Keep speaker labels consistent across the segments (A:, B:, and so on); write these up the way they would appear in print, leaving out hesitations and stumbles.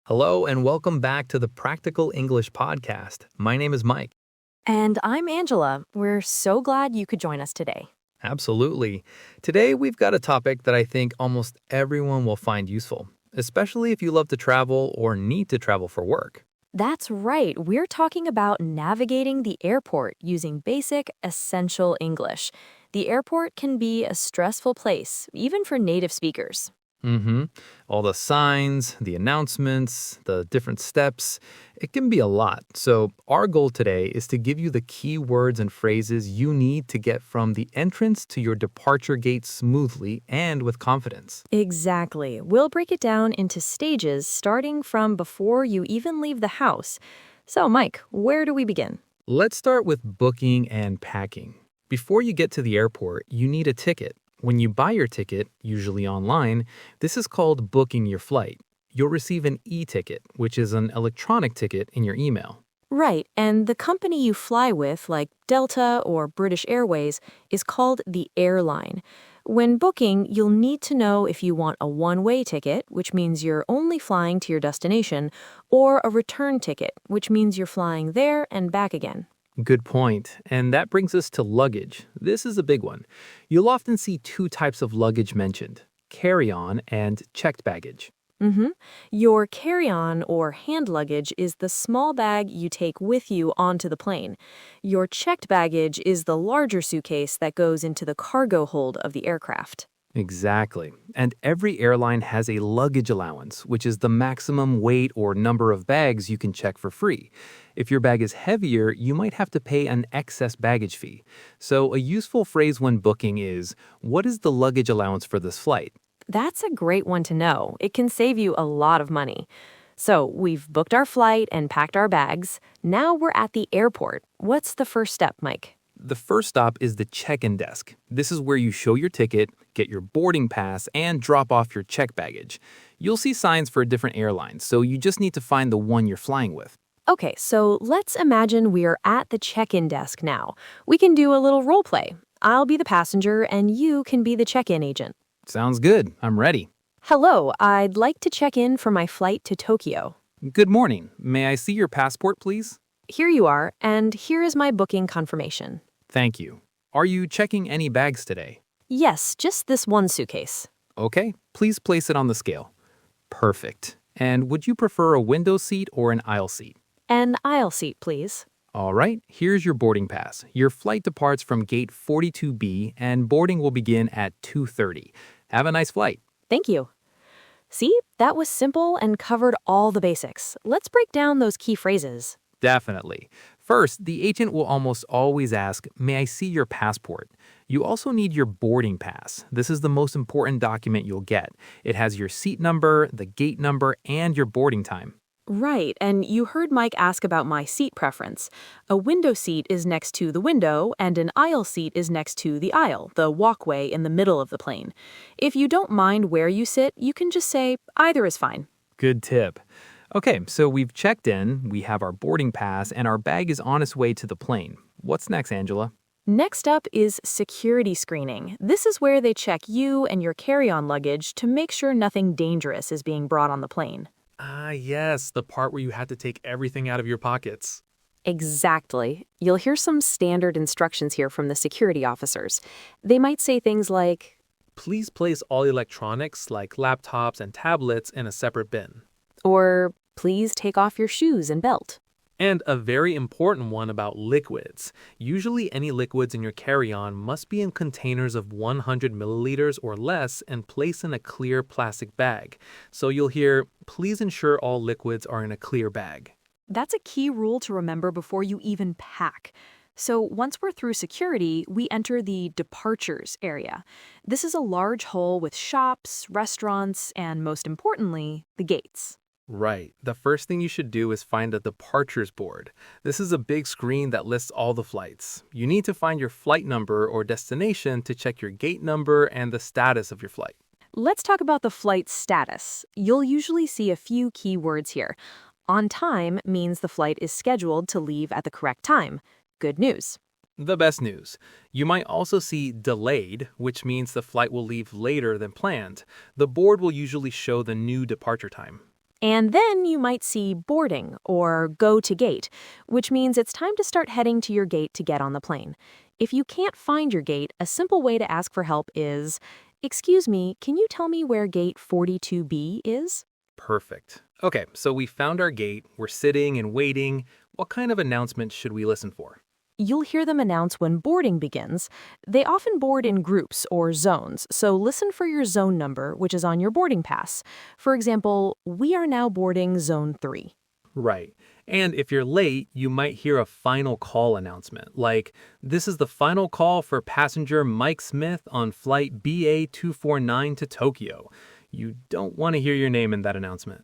A: Hello, and welcome back to the Practical English Podcast. My name is Mike.
B: And I'm Angela. We're so glad you could join us today.
A: Absolutely. Today, we've got a topic that I think almost everyone will find useful, especially if you love to travel or need to travel for work.
B: That's right. We're talking about navigating the airport using basic, essential English. The airport can be a stressful place, even for native speakers.
A: Mm-hmm. All the signs, the announcements, the different steps, it can be a lot. So our goal today is to give you the key words and phrases you need to get from the entrance to your departure gate smoothly and with confidence.
B: Exactly. We'll break it down into stages starting from before you even leave the house. So, Mike, where do we begin?
A: Let's start with booking and packing. Before you get to the airport, you need a ticket. When you buy your ticket, usually online, this is called booking your flight. You'll receive an e-ticket, which is an electronic ticket in your email.
B: Right, and the company you fly with, like Delta or British Airways, is called the airline. When booking, you'll need to know if you want a one-way ticket, which means you're only flying to your destination, or a return ticket, which means you're flying there and back again.
A: Good point. And that brings us to luggage. This is a big one. You'll often see two types of luggage mentioned, carry-on and checked baggage.
B: Mm-hmm. Your carry-on or hand luggage is the small bag you take with you onto the plane. Your checked baggage is the larger suitcase that goes into the cargo hold of the aircraft.
A: Exactly. And every airline has a luggage allowance, which is the maximum weight or number of bags you can check for free. If your bag is heavier, you might have to pay an excess baggage fee. So a useful phrase when booking is, "What is the luggage allowance for this flight?"
B: That's a great one to know. It can save you a lot of money. So we've booked our flight and packed our bags. Now we're at the airport. What's the first step, Mike?
A: The first stop is the check-in desk. This is where you show your ticket, get your boarding pass, and drop off your checked baggage. You'll see signs for different airlines, so you just need to find the one you're flying with.
B: Okay, so let's imagine we're at the check-in desk now. We can do a little role play. I'll be the passenger and you can be the check-in agent.
A: Sounds good. I'm ready.
B: Hello, I'd like to check in for my flight to Tokyo.
A: Good morning. May I see your passport, please?
B: Here you are, and here is my booking confirmation.
A: Thank you. Are you checking any bags today?
B: Yes, just this one suitcase.
A: Okay, please place it on the scale. Perfect. And would you prefer a window seat or an aisle seat?
B: An aisle seat, please.
A: All right, here's your boarding pass. Your flight departs from gate 42B and boarding will begin at 2:30. Have a nice flight.
B: Thank you. See, that was simple and covered all the basics. Let's break down those key phrases.
A: Definitely. First, the agent will almost always ask, "May I see your passport?" You also need your boarding pass. This is the most important document you'll get. It has your seat number, the gate number, and your boarding time.
B: Right, and you heard Mike ask about my seat preference. A window seat is next to the window, and an aisle seat is next to the aisle, the walkway in the middle of the plane. If you don't mind where you sit, you can just say, either is fine.
A: Good tip. Okay, so we've checked in, we have our boarding pass, and our bag is on its way to the plane. What's next, Angela?
B: Next up is security screening. This is where they check you and your carry-on luggage to make sure nothing dangerous is being brought on the plane.
C: Ah, yes, the part where you had to take everything out of your pockets.
B: Exactly. You'll hear some standard instructions here from the security officers. They might say things like,
C: Please place all electronics like laptops and tablets in a separate bin.
B: or please take off your shoes and belt.
C: And a very important one about liquids. Usually any liquids in your carry-on must be in containers of 100 milliliters or less and placed in a clear plastic bag. So you'll hear, please ensure all liquids are in a clear bag.
B: That's a key rule to remember before you even pack. So once we're through security, we enter the departures area. This is a large hall with shops, restaurants, and most importantly, the gates.
C: Right. The first thing you should do is find a departures board. This is a big screen that lists all the flights. You need to find your flight number or destination to check your gate number and the status of your flight.
B: Let's talk about the flight status. You'll usually see a few key words here. On time means the flight is scheduled to leave at the correct time. Good news.
C: The best news. You might also see delayed, which means the flight will leave later than planned. The board will usually show the new departure time.
B: And then you might see boarding or go to gate, which means it's time to start heading to your gate to get on the plane. If you can't find your gate, a simple way to ask for help is, "Excuse me, can you tell me where gate 42B is?"
A: Perfect. Okay, so we found our gate, we're sitting and waiting. What kind of announcements should we listen for?
B: You'll hear them announce when boarding begins. They often board in groups or zones, so listen for your zone number, which is on your boarding pass. For example, we are now boarding zone 3.
A: Right. And if you're late, you might hear a final call announcement, like, "This is the final call for passenger Mike Smith on flight BA249 to Tokyo." You don't want to hear your name in that announcement.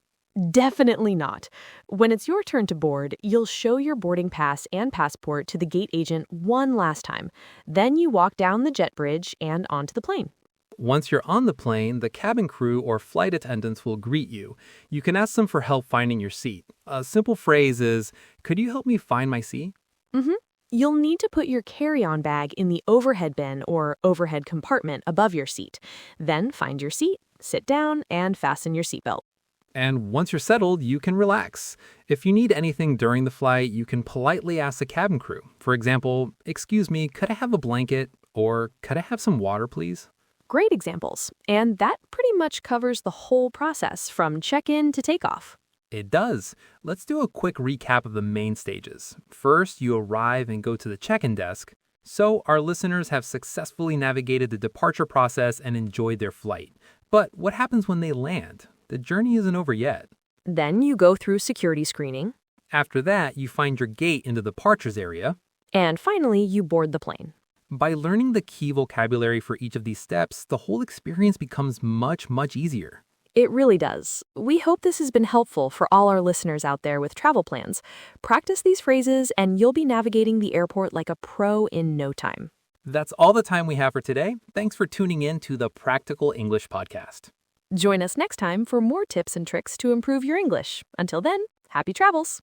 B: Definitely not. When it's your turn to board, you'll show your boarding pass and passport to the gate agent one last time. Then you walk down the jet bridge and onto the plane.
A: Once you're on the plane, the cabin crew or flight attendants will greet you. You can ask them for help finding your seat. A simple phrase is, "Could you help me find my seat?"
B: Mm-hmm. You'll need to put your carry-on bag in the overhead bin or overhead compartment above your seat. Then find your seat, sit down, and fasten your seatbelt.
A: And once you're settled, you can relax. If you need anything during the flight, you can politely ask the cabin crew. For example, "Excuse me, could I have a blanket?" Or "Could I have some water, please?"
B: Great examples. And that pretty much covers the whole process from check-in to takeoff.
A: It does. Let's do a quick recap of the main stages. First, you arrive and go to the check-in desk. So our listeners have successfully navigated the departure process and enjoyed their flight. But what happens when they land? The journey isn't over yet.
B: Then you go through security screening.
A: After that, you find your gate in the departures area.
B: And finally, you board the plane.
A: By learning the key vocabulary for each of these steps, the whole experience becomes much, much easier.
B: It really does. We hope this has been helpful for all our listeners out there with travel plans. Practice these phrases and you'll be navigating the airport like a pro in no time.
A: That's all the time we have for today. Thanks for tuning in to the Practical English Podcast.
B: Join us next time for more tips and tricks to improve your English. Until then, happy travels!